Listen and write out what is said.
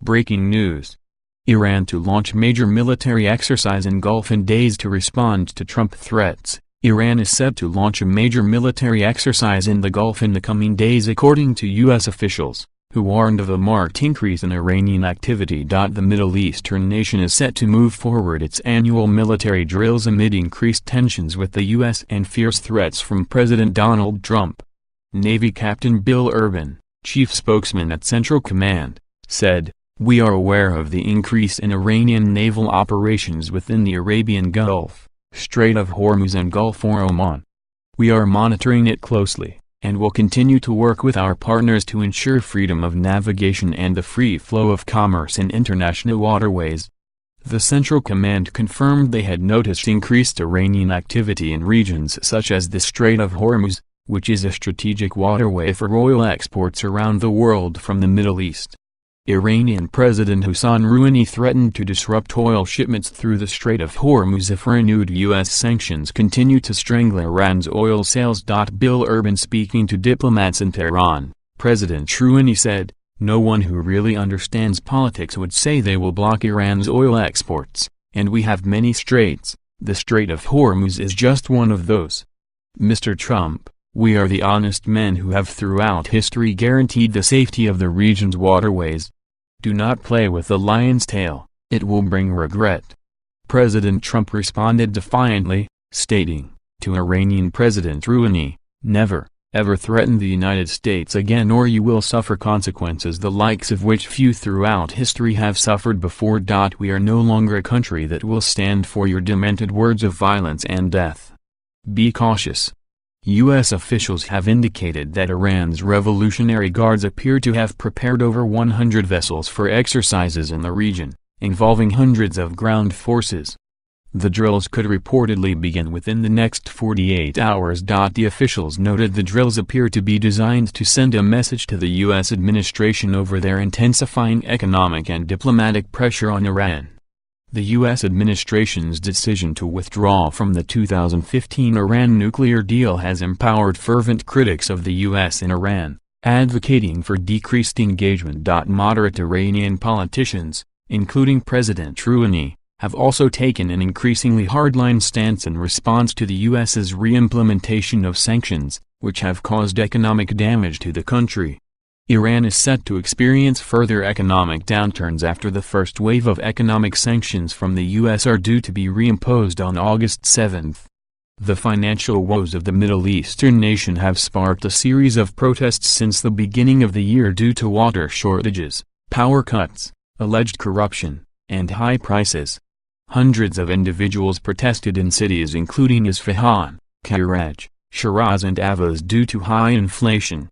Breaking news. Iran to launch major military exercise in Gulf in days to respond to Trump threats. Iran is set to launch a major military exercise in the Gulf in the coming days according to U.S. officials, who warned of a marked increase in Iranian activity. The Middle Eastern nation is set to move forward its annual military drills amid increased tensions with the U.S. and fierce threats from President Donald Trump. Navy Captain Bill Urban, chief spokesman at Central Command, said, "We are aware of the increase in Iranian naval operations within the Arabian Gulf, Strait of Hormuz and Gulf of Oman. We are monitoring it closely, and will continue to work with our partners to ensure freedom of navigation and the free flow of commerce in international waterways." The Central Command confirmed they had noticed increased Iranian activity in regions such as the Strait of Hormuz, which is a strategic waterway for oil exports around the world from the Middle East. Iranian President Hassan Rouhani threatened to disrupt oil shipments through the Strait of Hormuz if renewed U.S. sanctions continue to strangle Iran's oil sales. Bill Urban speaking to diplomats in Tehran, President Rouhani said, "No one who really understands politics would say they will block Iran's oil exports, and we have many straits. The Strait of Hormuz is just one of those. Mr. Trump, we are the honest men who have throughout history guaranteed the safety of the region's waterways. Do not play with the lion's tail, it will bring regret." President Trump responded defiantly, stating, to Iranian President Rouhani, "Never, ever threaten the United States again or you will suffer consequences the likes of which few throughout history have suffered before. We are no longer a country that will stand for your demented words of violence and death. Be cautious." U.S. officials have indicated that Iran's Revolutionary Guards appear to have prepared over 100 vessels for exercises in the region, involving hundreds of ground forces. The drills could reportedly begin within the next 48 hours. The officials noted the drills appear to be designed to send a message to the U.S. administration over their intensifying economic and diplomatic pressure on Iran. The U.S. administration's decision to withdraw from the 2015 Iran nuclear deal has empowered fervent critics of the U.S. in Iran, advocating for decreased engagement. Moderate Iranian politicians, including President Rouhani, have also taken an increasingly hardline stance in response to the U.S.'s re-implementation of sanctions, which have caused economic damage to the country. Iran is set to experience further economic downturns after the first wave of economic sanctions from the U.S. are due to be reimposed on August 7. The financial woes of the Middle Eastern nation have sparked a series of protests since the beginning of the year due to water shortages, power cuts, alleged corruption, and high prices. Hundreds of individuals protested in cities including Isfahan, Karaj, Shiraz and Ahvaz due to high inflation,